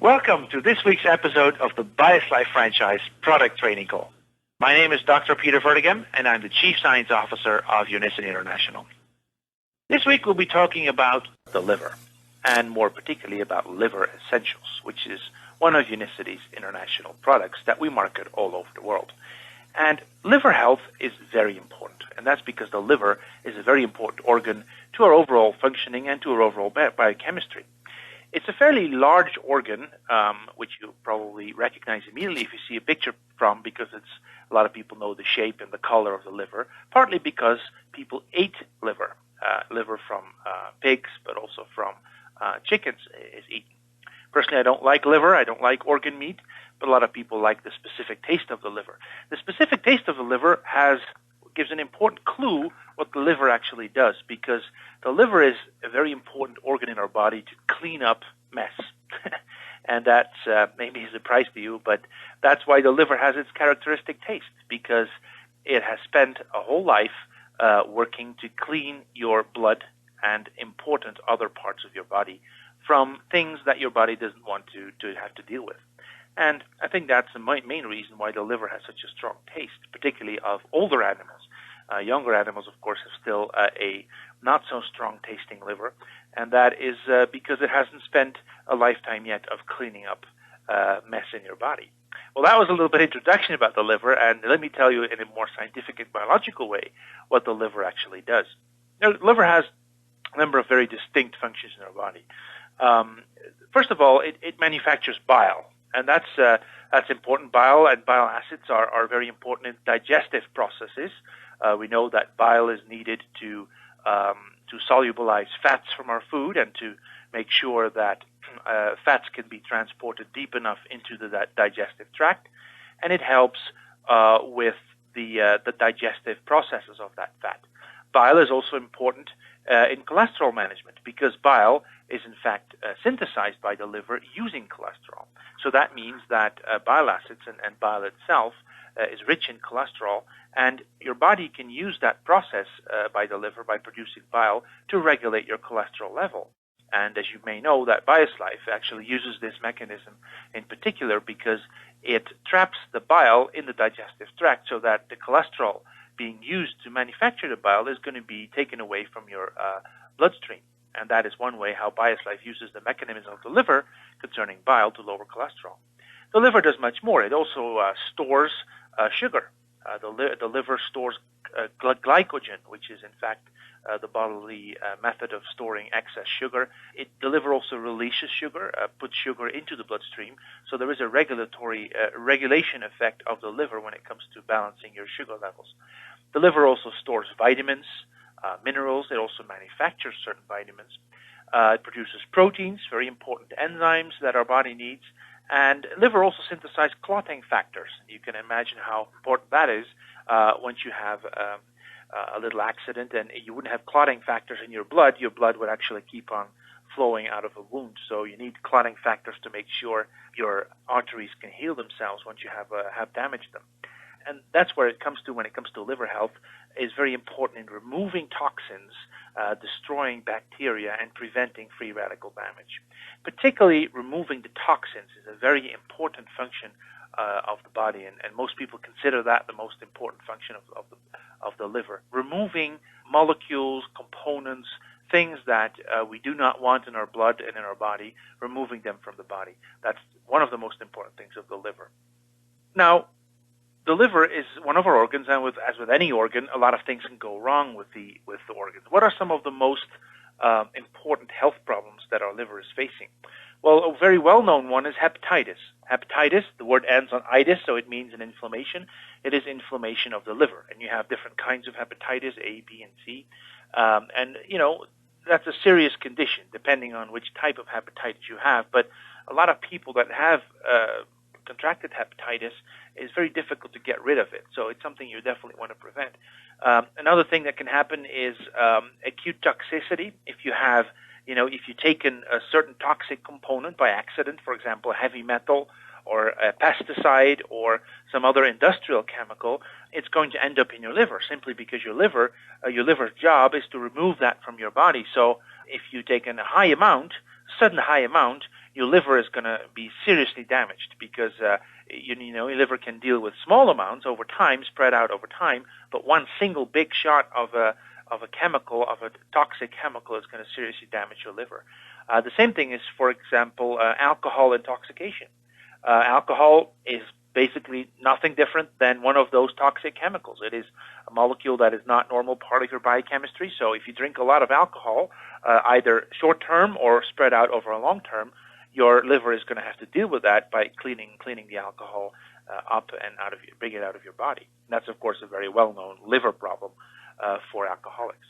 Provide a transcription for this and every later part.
Welcome to this week's episode of the BioSlife franchise product training call. My name is Dr. Peter Vertigem, and I'm the Chief Science Officer of Unicity International. This week we'll be talking about the liver, and more particularly about Liver Essentials, which is one of Unicity's international products that we market all over the world. And liver health is very important, and that's because the liver is a very important organ to our overall functioning and to our overall biochemistry. It's a fairly large organ, which you probably recognize immediately if you see a picture from, because a lot of people know the shape and the color of the liver, partly because people ate liver. Liver from pigs, but also from chickens is eaten. Personally, I don't like liver. I don't like organ meat, but a lot of people like the specific taste of the liver. The specific taste of the liver gives an important clue what the liver actually does, because the liver is a very important organ in our body to clean up mess. And that's maybe a surprise to you, but that's why the liver has its characteristic taste, because it has spent a whole life working to clean your blood and important other parts of your body from things that your body doesn't want to have to deal with. And I think that's the main reason why the liver has such a strong taste, particularly of older animals. Younger animals, of course, have still a not-so-strong tasting liver, and that is because it hasn't spent a lifetime yet of cleaning up mess in your body. Well, that was a little bit of introduction about the liver, and let me tell you in a more scientific and biological way what the liver actually does. Now, the liver has a number of very distinct functions in our body. First of all, it manufactures bile. And that's important. Bile and bile acids are very important in digestive processes. We know that bile is needed to solubilize fats from our food and to make sure that fats can be transported deep enough into the digestive tract, and it helps with the digestive processes of that fat. Bile is also important in cholesterol management, because bile is in fact synthesized by the liver using cholesterol. So that means that bile acids and bile itself is rich in cholesterol, and your body can use that process by the liver by producing bile to regulate your cholesterol level. And as you may know, that BioSlife actually uses this mechanism in particular because it traps the bile in the digestive tract so that the cholesterol being used to manufacture the bile is going to be taken away from your bloodstream. And that is one way how BioSlife uses the mechanism of the liver concerning bile to lower cholesterol. The liver does much more. It also stores sugar. The liver stores glycogen, which is in fact the bodily method of storing excess sugar. The liver also releases sugar, puts sugar into the bloodstream. So there is a regulation effect of the liver when it comes to balancing your sugar levels. The liver also stores vitamins, minerals. It also manufactures certain vitamins. It produces proteins, very important enzymes that our body needs. And liver also synthesizes clotting factors. You can imagine how important that is once you have a little accident and you wouldn't have clotting factors in your blood would actually keep on flowing out of a wound. So you need clotting factors to make sure your arteries can heal themselves once you have damaged them. And that's where it comes to when it comes to liver health, is very important in removing toxins, destroying bacteria, and preventing free radical damage. Particularly removing the toxins is a very important function of the body, and most people consider that the most important function of the liver. Removing molecules, components, things that we do not want in our blood and in our body, removing them from the body. That's one of the most important things of the liver. Now, the liver is one of our organs, and as with any organ, a lot of things can go wrong with the organs. What are some of the most important health problems that our liver is facing? Well, a very well-known one is hepatitis. Hepatitis, the word ends on itis, so it means an inflammation. It is inflammation of the liver, and you have different kinds of hepatitis, A, B, and C. And, that's a serious condition, depending on which type of hepatitis you have. But a lot of people that have contracted hepatitis, is very difficult to get rid of it. So it's something you definitely want to prevent. Another thing that can happen is acute toxicity. If you've taken a certain toxic component by accident, for example, a heavy metal or a pesticide or some other industrial chemical, it's going to end up in your liver simply because your liver's job is to remove that from your body. So if you take a sudden high amount, your liver is going to be seriously damaged because your liver can deal with small amounts over time, spread out over time, but one single big shot of a toxic chemical is going to seriously damage your liver. The same thing is, for example, alcohol intoxication. Alcohol is basically nothing different than one of those toxic chemicals. It is a molecule that is not normal part of your biochemistry. So if you drink a lot of alcohol, either short term or spread out over a long term, your liver is going to have to deal with that by cleaning the alcohol up and bringing it out of your body. And that's, of course, a very well-known liver problem for alcoholics.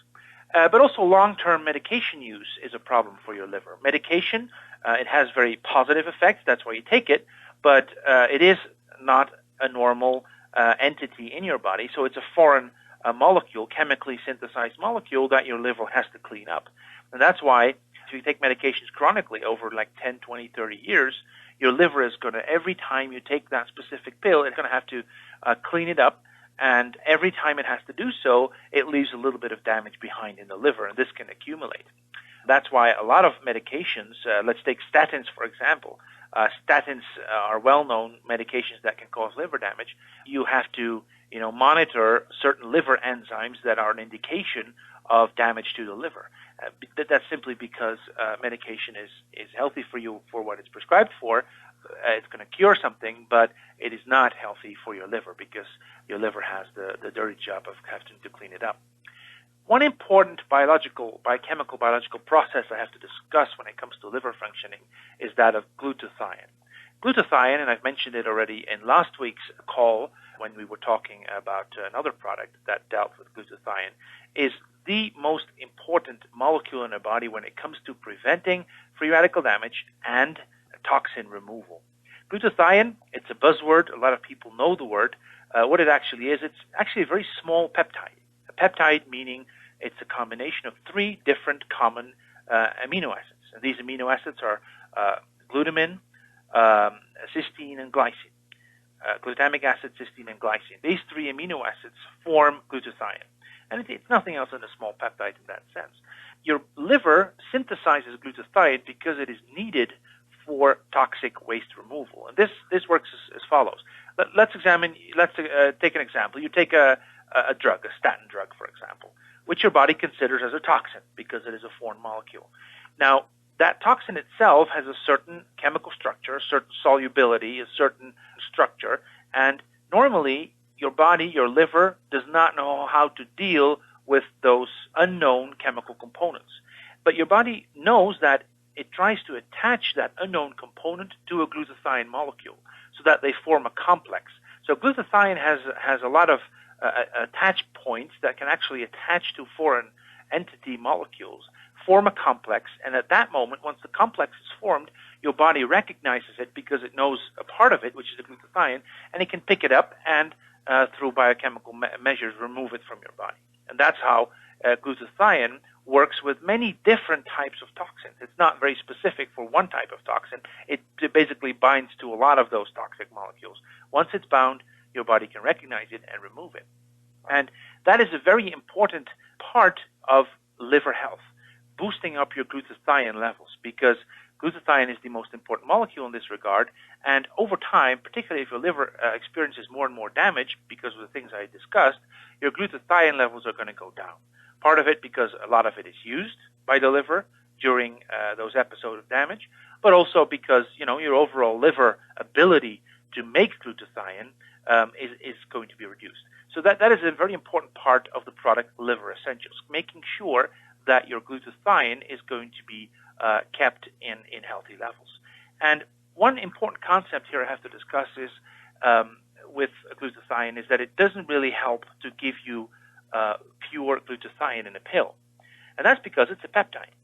But also long-term medication use is a problem for your liver. Medication, it has very positive effects. That's why you take it. But it is not a normal entity in your body. So it's a foreign molecule, chemically synthesized molecule that your liver has to clean up. And that's why if you take medications chronically over like 10, 20, 30 years, your liver is going to, every time you take that specific pill, it's going to have to clean it up. And every time it has to do so, it leaves a little bit of damage behind in the liver, and this can accumulate. That's why a lot of medications, let's take statins, for example. Statins are well-known medications that can cause liver damage. You have to, monitor certain liver enzymes that are an indication of damage to the liver. That's simply because medication is healthy for you for what it's prescribed for. It's going to cure something, but it is not healthy for your liver because your liver has the dirty job of having to clean it up. One important biochemical process I have to discuss when it comes to liver functioning is that of glutathione. Glutathione, and I've mentioned it already in last week's call when we were talking about another product that dealt with glutathione, is the most important molecule in the body when it comes to preventing free radical damage and toxin removal. Glutathione, it's a buzzword. A lot of people know the word. What it actually is, it's actually a very small peptide. A peptide meaning it's a combination of three different common amino acids. And these amino acids are glutamine, cysteine, and glycine. Glutamic acid, cysteine, and glycine. These three amino acids form glutathione. And it's nothing else than a small peptide in that sense. Your liver synthesizes glutathione because it is needed for toxic waste removal. And this works as follows. Let's take an example. You take a drug, a statin drug, for example, which your body considers as a toxin because it is a foreign molecule. Now, that toxin itself has a certain chemical structure, a certain solubility, a certain structure, and normally your body, your liver, does not know how to deal with those unknown chemical components. But your body knows that it tries to attach that unknown component to a glutathione molecule so that they form a complex. So glutathione has a lot of attach points that can actually attach to foreign entity molecules, form a complex, and at that moment, once the complex is formed, your body recognizes it because it knows a part of it, which is the glutathione, and it can pick it up and through biochemical measures remove it from your body. And that's how glutathione works with many different types of toxins. It's not very specific for one type of toxin. It basically binds to a lot of those toxic molecules. Once it's bound, your body can recognize it and remove it. And that is a very important part of liver health, boosting up your glutathione levels, because glutathione is the most important molecule in this regard. And over time, particularly if your liver experiences more and more damage because of the things I discussed, your glutathione levels are going to go down. Part of it because a lot of it is used by the liver during those episodes of damage, but also because, your overall liver ability to make glutathione is going to be reduced. So that is a very important part of the product Liver Essentials, making sure that your glutathione is going to be kept in healthy levels. And one important concept here I have to discuss is with glutathione is that it doesn't really help to give you pure glutathione in a pill. And that's because it's a peptide.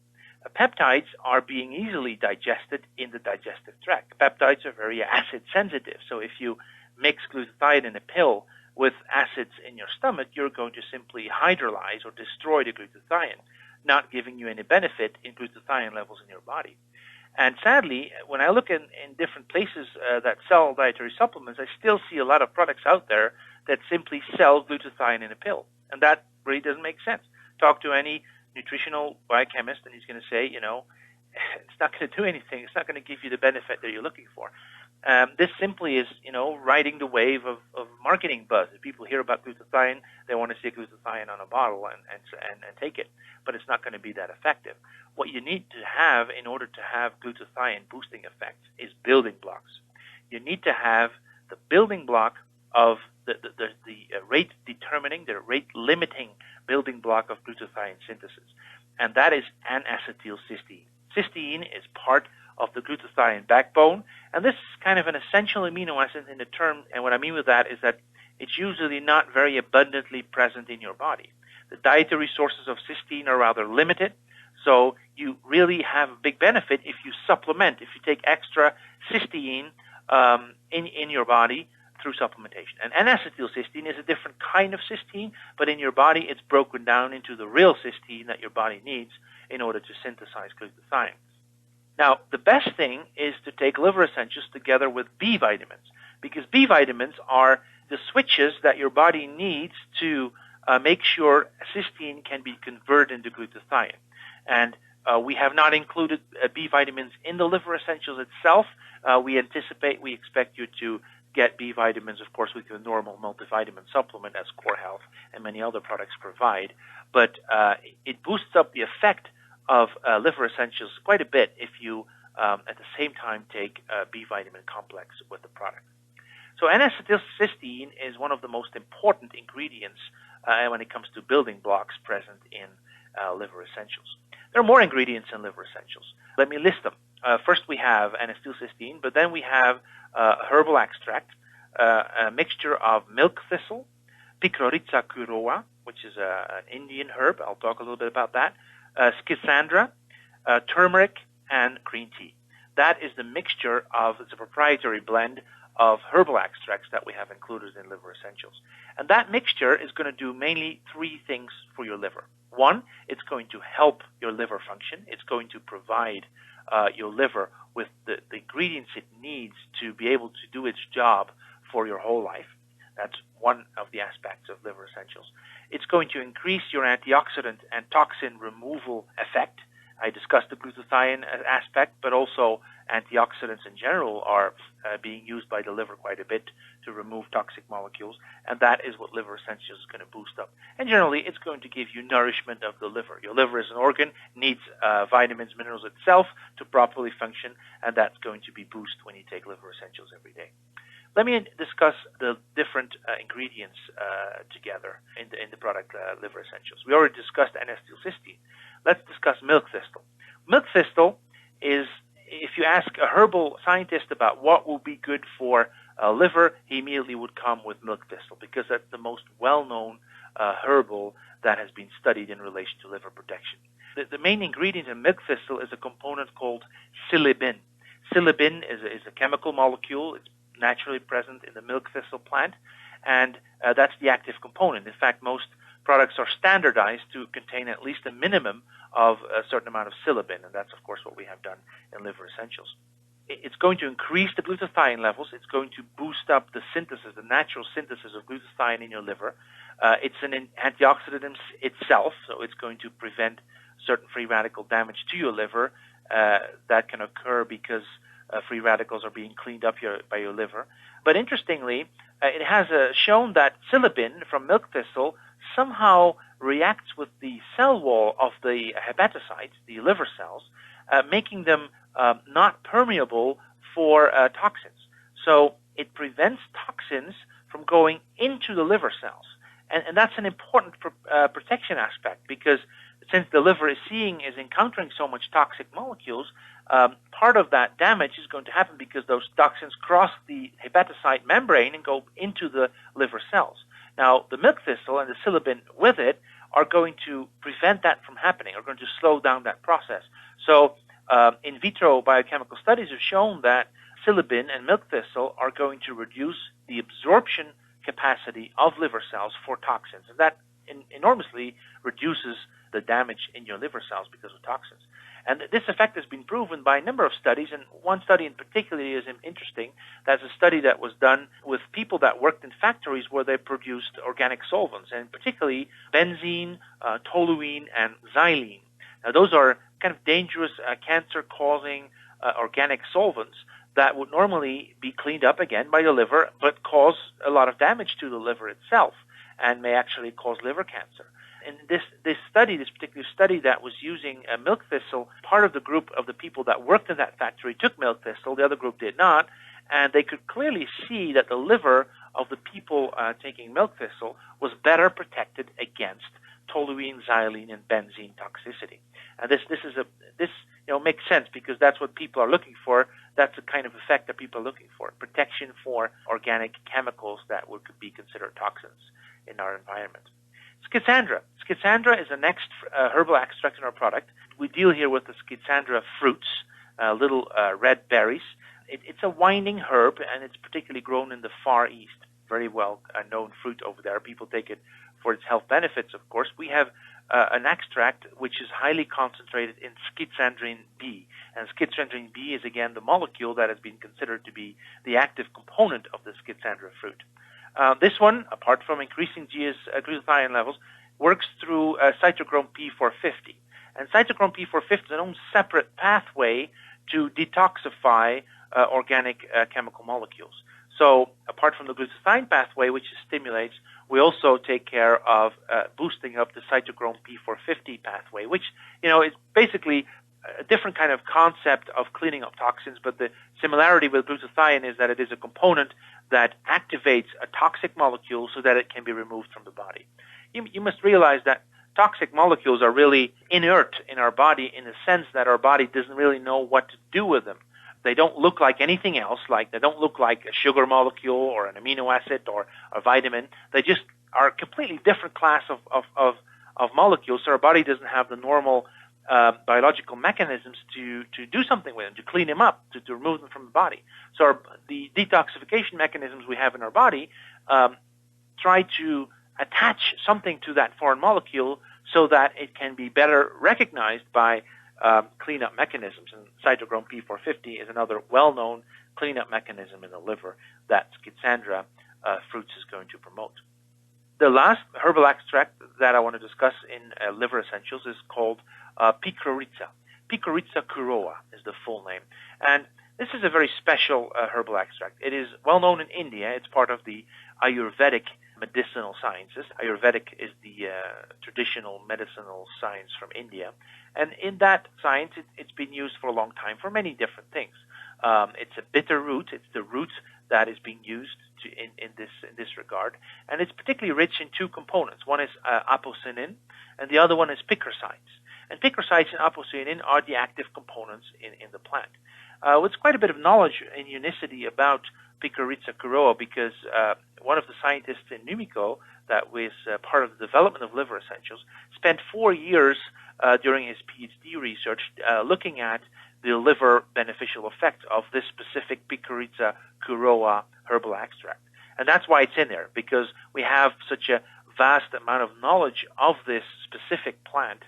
Peptides are being easily digested in the digestive tract. Peptides are very acid sensitive. So if you mix glutathione in a pill with acids in your stomach, you're going to simply hydrolyze or destroy the glutathione, not giving you any benefit in glutathione levels in your body. And sadly, when I look in different places that sell dietary supplements, I still see a lot of products out there that simply sell glutathione in a pill. And that really doesn't make sense. Talk to any nutritional biochemist and he's going to say, it's not going to do anything. It's not going to give you the benefit that you're looking for. This simply is, riding the wave of marketing buzz. If people hear about glutathione, they want to see glutathione on a bottle and take it. But it's not going to be that effective. What you need to have in order to have glutathione boosting effects is building blocks. You need to have the building block of the rate determining, the rate limiting building block of glutathione synthesis. And that is N-acetylcysteine. Cysteine is part of the glutathione backbone, and this is kind of an essential amino acid in the term, and what I mean with that is that it's usually not very abundantly present in your body. The dietary sources of cysteine are rather limited, so you really have a big benefit if you supplement, if you take extra cysteine in your body through supplementation. And N-acetylcysteine is a different kind of cysteine, but in your body it's broken down into the real cysteine that your body needs in order to synthesize glutathione. Now, the best thing is to take liver essentials together with B vitamins, because B vitamins are the switches that your body needs to make sure cysteine can be converted into glutathione. And we have not included B vitamins in the liver essentials itself. We expect you to get B vitamins, of course, with your normal multivitamin supplement as Core Health and many other products provide. But it boosts up the effect of liver essentials quite a bit if you, at the same time, take a B vitamin complex with the product. So N-acetylcysteine is one of the most important ingredients when it comes to building blocks present in liver essentials. There are more ingredients in liver essentials. Let me list them. First, we have N-acetylcysteine, but then we have a herbal extract, a mixture of milk thistle, Picroritza curoa, which is an Indian herb. I'll talk a little bit about that. Schisandra, turmeric, and green tea. That is the mixture of, it's a proprietary blend of herbal extracts that we have included in liver essentials. And that mixture is going to do mainly three things for your liver. One, it's going to help your liver function. It's going to provide your liver with the ingredients it needs to be able to do its job for your whole life. That's one of the aspects of liver essentials. It's going to increase your antioxidant and toxin removal effect. I discussed the glutathione aspect, but also antioxidants in general are being used by the liver quite a bit to remove toxic molecules, and that is what liver essentials is going to boost up. And generally, it's going to give you nourishment of the liver. Your liver is an organ, needs vitamins, minerals itself to properly function, and that's going to be boosted when you take liver essentials every day. Let me discuss the different ingredients together in the product liver essentials. We already discussed N-acetylcysteine. Let's discuss milk thistle. Milk thistle is, if you ask a herbal scientist about what will be good for liver, he immediately would come with milk thistle because that's the most well-known herbal that has been studied in relation to liver protection. The main ingredient in milk thistle is a component called silibin. Silibin is a chemical molecule. It's naturally present in the milk thistle plant, and that's the active component. In fact, most products are standardized to contain at least a minimum of a certain amount of silibin, and that's, of course, what we have done in liver essentials. It's going to increase the glutathione levels. It's going to boost up the synthesis, the natural synthesis of glutathione in your liver. It's an antioxidant itself, so it's going to prevent certain free radical damage to your liver that can occur because free radicals are being cleaned up by your liver. But interestingly, it has shown that silibin from milk thistle somehow reacts with the cell wall of the hepatocytes, the liver cells, making them not permeable for toxins. So it prevents toxins from going into the liver cells. And that's an important protection aspect because since the liver is encountering so much toxic molecules, part of that damage is going to happen because those toxins cross the hepatocyte membrane and go into the liver cells. Now, the milk thistle and the silibin with it are going to prevent that from happening, are going to slow down that process. So in vitro biochemical studies have shown that silibin and milk thistle are going to reduce the absorption capacity of liver cells for toxins. And that enormously reduces the damage in your liver cells because of toxins. And this effect has been proven by a number of studies, and one study in particular is interesting. That's a study that was done with people that worked in factories where they produced organic solvents, and particularly benzene, toluene, and xylene. Now, those are kind of dangerous cancer-causing organic solvents that would normally be cleaned up again by the liver, but cause a lot of damage to the liver itself and may actually cause liver cancer. In this particular study that was using milk thistle, part of the group of the people that worked in that factory took milk thistle, the other group did not, and they could clearly see that the liver of the people taking milk thistle was better protected against toluene, xylene, and benzene toxicity. And this makes sense because that's what people are looking for. That's the kind of effect that people are looking for: protection for organic chemicals that would be considered toxins in our environment. Schizandra. Schizandra is the next herbal extract in our product. We deal here with the Schizandra fruits, little red berries. It's a winding herb, and it's particularly grown in the Far East. Very well known fruit over there. People take it for its health benefits, of course. We have an extract which is highly concentrated in schizandrine B. And schizandrine B is, again, the molecule that has been considered to be the active component of the Schizandra fruit. This one, apart from increasing glutathione levels, works through cytochrome P450. And cytochrome P450 is an own separate pathway to detoxify organic chemical molecules. So apart from the glutathione pathway, which stimulates, we also take care of boosting up the cytochrome P450 pathway, which, is basically a different kind of concept of cleaning up toxins, but the similarity with glutathione is that it is a component that activates a toxic molecule so that it can be removed from the body. You must realize that toxic molecules are really inert in our body in the sense that our body doesn't really know what to do with them. They don't look like anything else, they don't look like a sugar molecule or an amino acid or a vitamin. They just are a completely different class of molecules, so our body doesn't have the normal biological mechanisms to do something with them, to clean them up, to remove them from the body. So the detoxification mechanisms we have in our body try to attach something to that foreign molecule so that it can be better recognized by cleanup mechanisms. And cytochrome P450 is another well-known cleanup mechanism in the liver that Schizandra fruits is going to promote. The last herbal extract that I want to discuss in Liver Essentials is called Picoritza. Picoritza curoa is the full name. And this is a very special herbal extract. It is well known in India. It's part of the Ayurvedic medicinal sciences. Ayurvedic is the traditional medicinal science from India. And in that science, it's been used for a long time for many different things. It's a bitter root. It's the root that is being used in this regard. And it's particularly rich in two components. One is apocynin, and the other one is picrosides. And picrosides and apocynin are the active components in the plant. It's quite a bit of knowledge in Unicity about Picoritza curoa because one of the scientists in Numiko that was part of the development of Liver Essentials spent 4 years during his PhD research looking at the liver beneficial effect of this specific Picoritza curoa herbal extract. And that's why it's in there, because we have such a vast amount of knowledge of this specific plant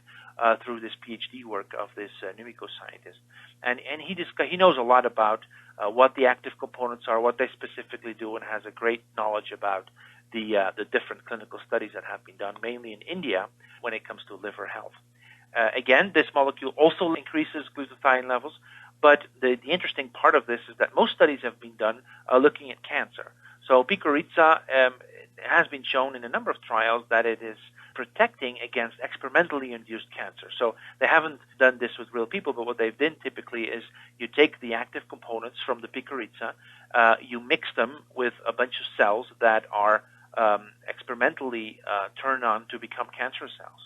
through this PhD work of this Numiko scientist. And he knows a lot about what the active components are, what they specifically do, and has a great knowledge about the different clinical studies that have been done, mainly in India, when it comes to liver health. Again, this molecule also increases glutathione levels, but the interesting part of this is that most studies have been done looking at cancer. So Picoritza has been shown in a number of trials that it is protecting against experimentally induced cancer. So they haven't done this with real people, but what they've done typically is you take the active components from the Picoritza, you mix them with a bunch of cells that are experimentally turned on to become cancer cells.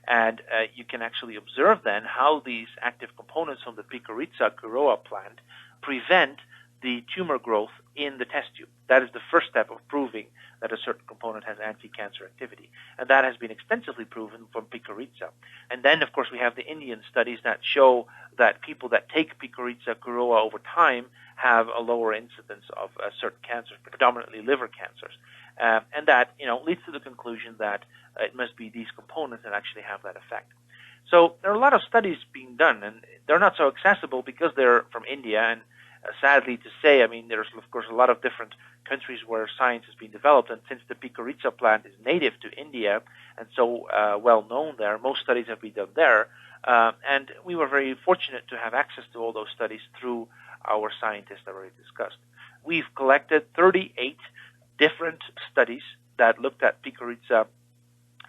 And you can actually observe then how these active components from the Picoritza curoa plant prevent the tumor growth in the test tube. That is the first step of proving that a certain component has anti-cancer activity. And that has been extensively proven from Picoritza. And then, of course, we have the Indian studies that show that people that take Picoritza curoa over time have a lower incidence of certain cancers, predominantly liver cancers. And that, leads to the conclusion that it must be these components that actually have that effect. So there are a lot of studies being done, and they're not so accessible because they're from India. And sadly to say, there's, of course, a lot of different countries where science has been developed. And since the Picoritza plant is native to India and so well known there, most studies have been done there. And we were very fortunate to have access to all those studies through our scientists that already discussed. We've collected 38 different studies that looked at picoritza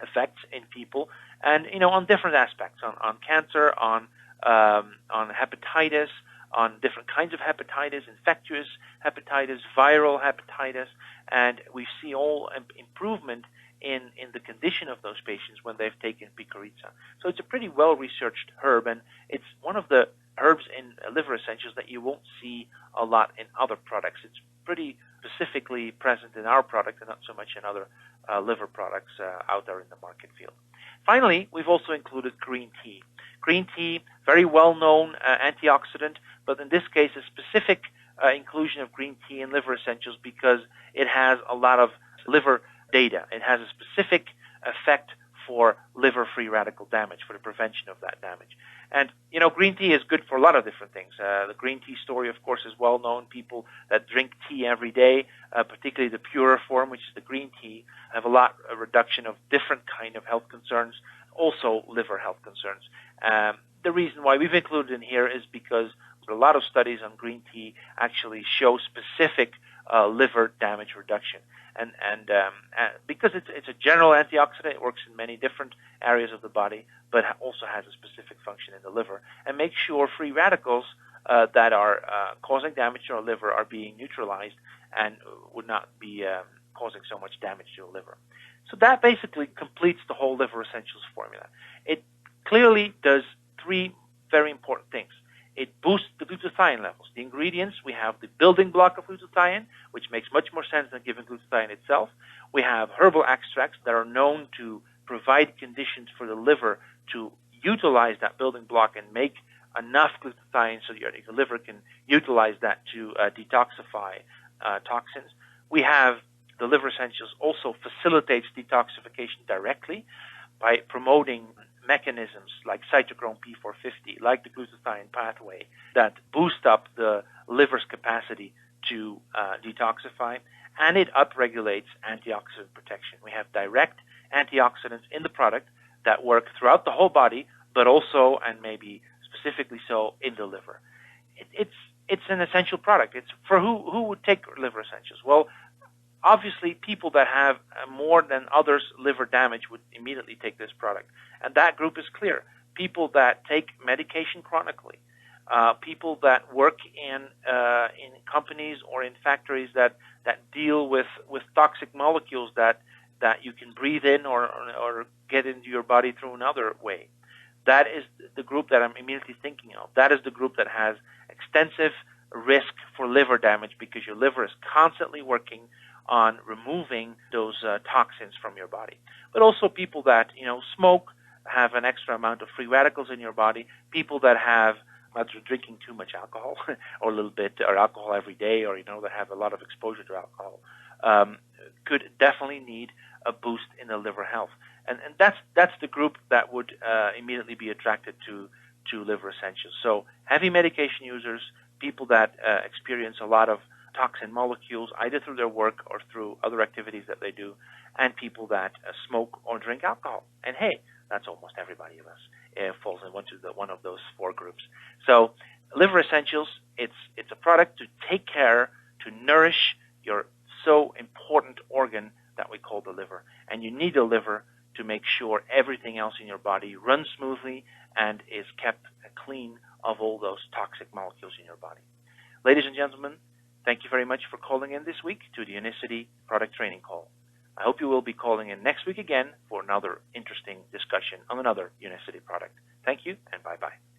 effects in people, and on different aspects, on cancer, on hepatitis, on different kinds of hepatitis, infectious hepatitis, viral hepatitis, and we see all improvement in the condition of those patients when they've taken picoritza. So it's a pretty well-researched herb, and it's one of the herbs in liver essentials that you won't see a lot in other products. It's pretty specifically present in our product and not so much in other liver products out there in the market field. Finally, we've also included green tea. Green tea, very well-known antioxidant, but in this case a specific inclusion of green tea in liver essentials because it has a lot of liver data. It has a specific effect for liver-free radical damage, for the prevention of that damage. And, green tea is good for a lot of different things. The green tea story, of course, is well known. People that drink tea every day, particularly the purer form, which is the green tea, have a reduction of different kind of health concerns, also liver health concerns. The reason why we've included in here is because a lot of studies on green tea actually show specific liver damage reduction. And because it's a general antioxidant, it works in many different areas of the body, but also has a specific function in the liver, and makes sure free radicals that are causing damage to our liver are being neutralized and would not be causing so much damage to the liver. So that basically completes the whole liver essentials formula. It clearly does three very important things. It boosts the glutathione levels. The ingredients, we have the building block of glutathione, which makes much more sense than giving glutathione itself. We have herbal extracts that are known to provide conditions for the liver to utilize that building block and make enough glutathione so your liver can utilize that to detoxify toxins. We have the liver essentials also facilitates detoxification directly by promoting mechanisms like cytochrome P450, like the glutathione pathway, that boost up the liver's capacity to detoxify, and it upregulates antioxidant protection. We have direct antioxidants in the product that work throughout the whole body, but also, and maybe specifically so, in the liver. It's an essential product. It's for who would take liver essentials? Well, obviously, people that have more than others liver damage would immediately take this product. And that group is clear. People that take medication chronically, people that work in companies or in factories that deal with toxic molecules that you can breathe in or get into your body through another way. That is the group that I'm immediately thinking of. That is the group that has extensive risk for liver damage because your liver is constantly working on removing those toxins from your body. But also people that, smoke, have an extra amount of free radicals in your body, people that have drinking too much alcohol or a little bit, or alcohol every day, or, that have a lot of exposure to alcohol, could definitely need a boost in the liver health. And that's the group that would immediately be attracted to liver essentials. So heavy medication users, people that experience a lot of toxin molecules, either through their work or through other activities that they do, and people that smoke or drink alcohol. And hey, that's almost everybody of us falls in one of those four groups. So liver essentials, it's a product to take care, to nourish your so important organ that we call the liver. And you need the liver to make sure everything else in your body runs smoothly and is kept clean of all those toxic molecules in your body. Ladies and gentlemen, thank you very much for calling in this week to the Unicity Product Training Call. I hope you will be calling in next week again for another interesting discussion on another Unicity product. Thank you, and bye-bye.